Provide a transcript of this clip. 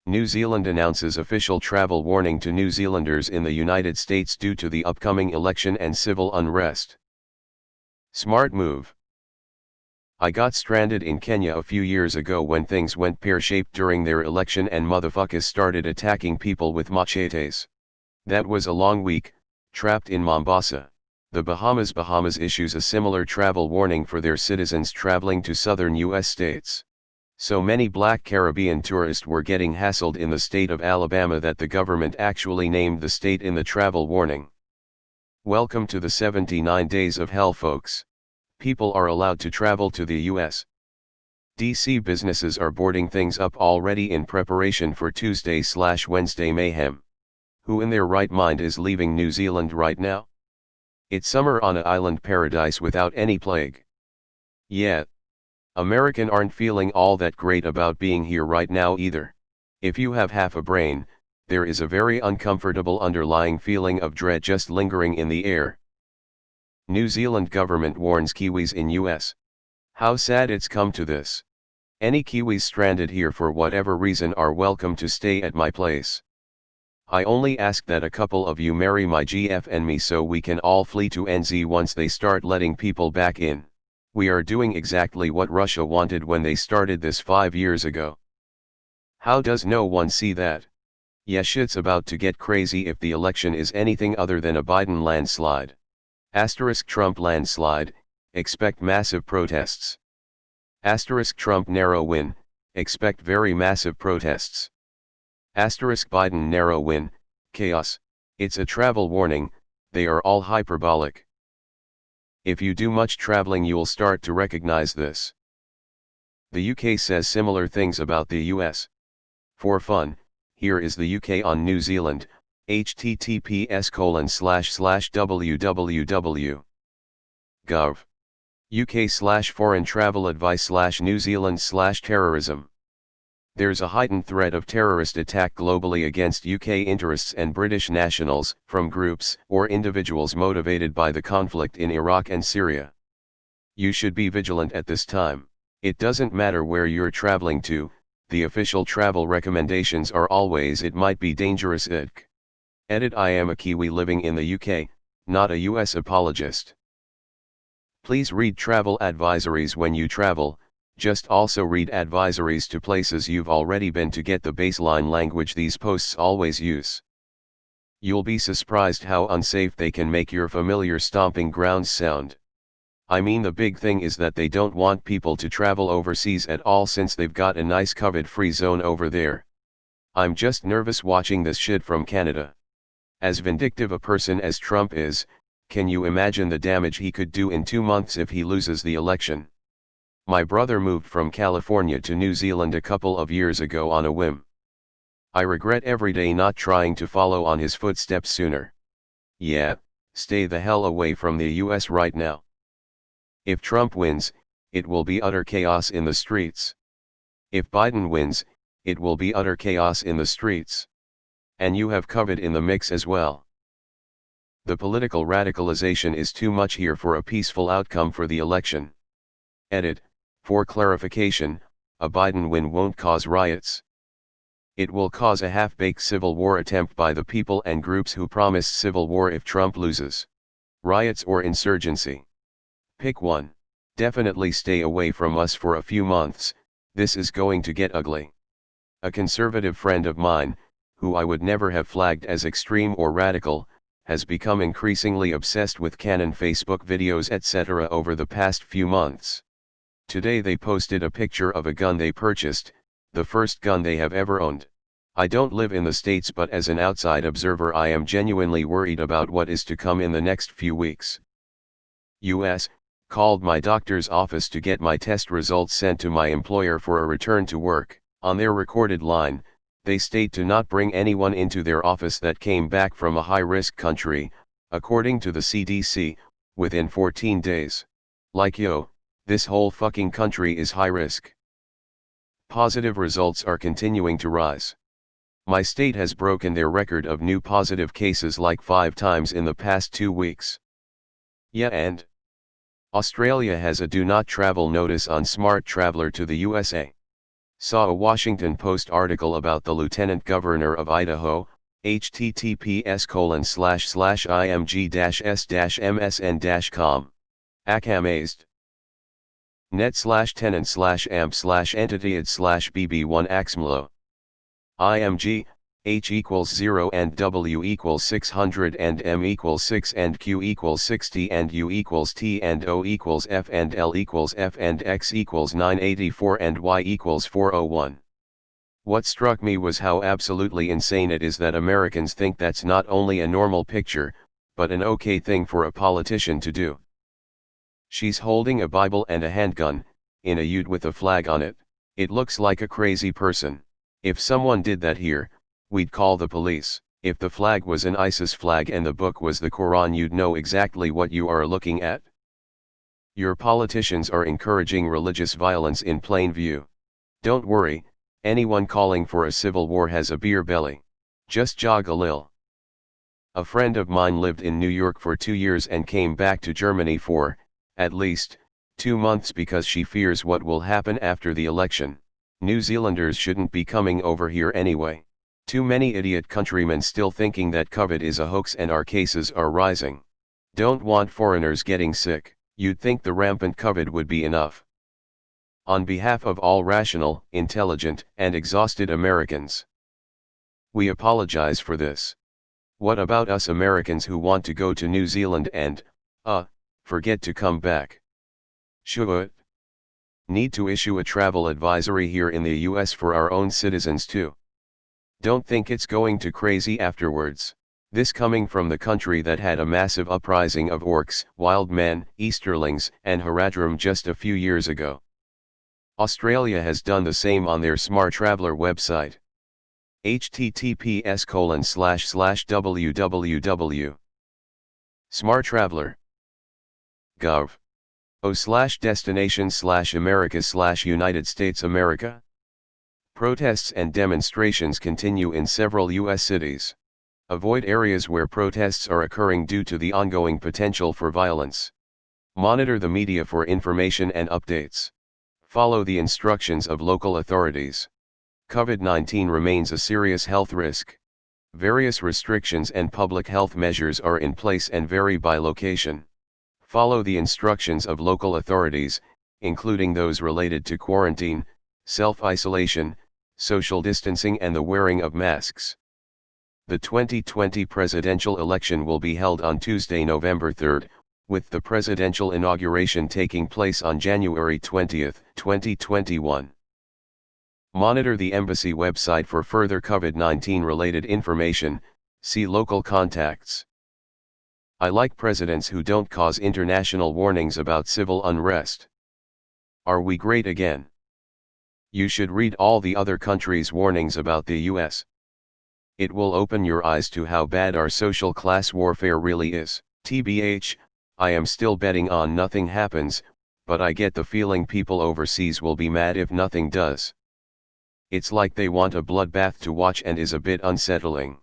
New Zealand announces official travel warning to New Zealanders in the United States due to the upcoming election and civil unrest. Smart move. I got stranded in Kenya a few years ago when things went pear-shaped during their election and motherfuckers started attacking people with machetes. That was a long week, trapped in Mombasa. The Bahamas issues a similar travel warning for their citizens traveling to southern US states. So many black Caribbean tourists were getting hassled in the state of Alabama that the government actually named the state in the travel warning. Welcome to the 79 days of hell, folks. People are allowed to travel to the US. DC businesses are boarding things up already in preparation for Tuesday/Wednesday mayhem. Who in their right mind is leaving New Zealand right now? It's summer on an island paradise without any plague. Yeah. American aren't feeling all that great about being here right now either. If you have half a brain, there is a very uncomfortable underlying feeling of dread just lingering in the air. New Zealand government warns Kiwis in US. How sad it's come to this. Any Kiwis stranded here for whatever reason are welcome to stay at my place. I only ask that a couple of you marry my GF and me so we can all flee to NZ once they start letting people back in. We are doing exactly what Russia wanted when they started this 5 years ago. How does no one see that? Yeah, shit's about to get crazy if the election is anything other than a Biden landslide. Trump landslide, expect massive protests. Trump narrow win, expect very massive protests. Biden narrow win, chaos. It's a travel warning, they are all hyperbolic. If you do much traveling you'll start to recognize this. The UK says similar things about the US. For fun, here is the UK on New Zealand, https://www.gov. UK/foreign travel advice/New Zealand/terrorism. There's a heightened threat of terrorist attack globally against UK interests and British nationals, from groups or individuals motivated by the conflict in Iraq and Syria. You should be vigilant at this time. It doesn't matter where you're traveling to, the official travel recommendations are always "it might be dangerous." Edit: I am a Kiwi living in the UK, not a US apologist. Please read travel advisories when you travel. Just also read advisories to places you've already been to get the baseline language these posts always use. You'll be surprised how unsafe they can make your familiar stomping grounds sound. I mean, the big thing is that they don't want people to travel overseas at all since they've got a nice COVID-free zone over there. I'm just nervous watching this shit from Canada. As vindictive a person as Trump is, can you imagine the damage he could do in 2 months if he loses the election? My brother moved from California to New Zealand a couple of years ago on a whim. I regret every day not trying to follow on his footsteps sooner. Yeah, stay the hell away from the US right now. If Trump wins, it will be utter chaos in the streets. If Biden wins, it will be utter chaos in the streets. And you have COVID in the mix as well. The political radicalization is too much here for a peaceful outcome for the election. Edit: for clarification, a Biden win won't cause riots. It will cause a half-baked civil war attempt by the people and groups who promised civil war if Trump loses. Riots or insurgency. Pick one. Definitely stay away from us for a few months, this is going to get ugly. A conservative friend of mine, who I would never have flagged as extreme or radical, has become increasingly obsessed with Canon Facebook videos etc. over the past few months. Today they posted a picture of a gun they purchased, the first gun they have ever owned. I don't live in the States, but as an outside observer I am genuinely worried about what is to come in the next few weeks. US, called my doctor's office to get my test results sent to my employer for a return to work. On their recorded line, they state to not bring anyone into their office that came back from a high-risk country, according to the CDC, within 14 days. Like, yo, this whole fucking country is high risk. Positive results are continuing to rise. My state has broken their record of new positive cases like 5 times in the past 2 weeks. Yeah, and Australia has a do not travel notice on Smart Traveller to the USA. Saw a Washington Post article about the Lieutenant Governor of Idaho, https://img-s-msn.com. Amazed. net/tenant/amp/entity/bb1axmlo. img, h equals 0 and w equals 600 and m equals 6 and q equals 60 and u equals t and o equals f and l equals f and x equals 984 and y equals 401. What struck me was how absolutely insane it is that Americans think that's not only a normal picture, but an okay thing for a politician to do. She's holding a Bible and a handgun, in a ute with a flag on it. It looks like a crazy person. If someone did that here, we'd call the police. If the flag was an ISIS flag and the book was the Quran, you'd know exactly what you are looking at. Your politicians are encouraging religious violence in plain view. Don't worry, anyone calling for a civil war has a beer belly. Just jog a lil. A friend of mine lived in New York for 2 years and came back to Germany for, at least, 2 months because she fears what will happen after the election. New Zealanders shouldn't be coming over here anyway. Too many idiot countrymen still thinking that COVID is a hoax and our cases are rising. Don't want foreigners getting sick. You'd think the rampant COVID would be enough. On behalf of all rational, intelligent, and exhausted Americans, we apologize for this. What about us Americans who want to go to New Zealand and, forget to come back? Should need to issue a travel advisory here in the US for our own citizens too. Don't think it's going too crazy afterwards. This coming from the country that had a massive uprising of orcs, wild men, Easterlings, and Haradrim just a few years ago. Australia has done the same on their Smart Traveller website. https://www. smarttraveller.gov. o/destination/America/United States America. Protests and demonstrations continue in several U.S. cities. Avoid areas where protests are occurring due to the ongoing potential for violence. Monitor the media for information and updates. Follow the instructions of local authorities. COVID-19 remains a serious health risk. Various restrictions and public health measures are in place and vary by location. Follow the instructions of local authorities, including those related to quarantine, self-isolation, social distancing and the wearing of masks. The 2020 presidential election will be held on Tuesday, November 3, with the presidential inauguration taking place on January 20, 2021. Monitor the embassy website for further COVID-19 related information, see local contacts. I like presidents who don't cause international warnings about civil unrest. Are we great again? You should read all the other countries' warnings about the US. It will open your eyes to how bad our social class warfare really is. TBH, I am still betting on nothing happens, but I get the feeling people overseas will be mad if nothing does. It's like they want a bloodbath to watch and is a bit unsettling.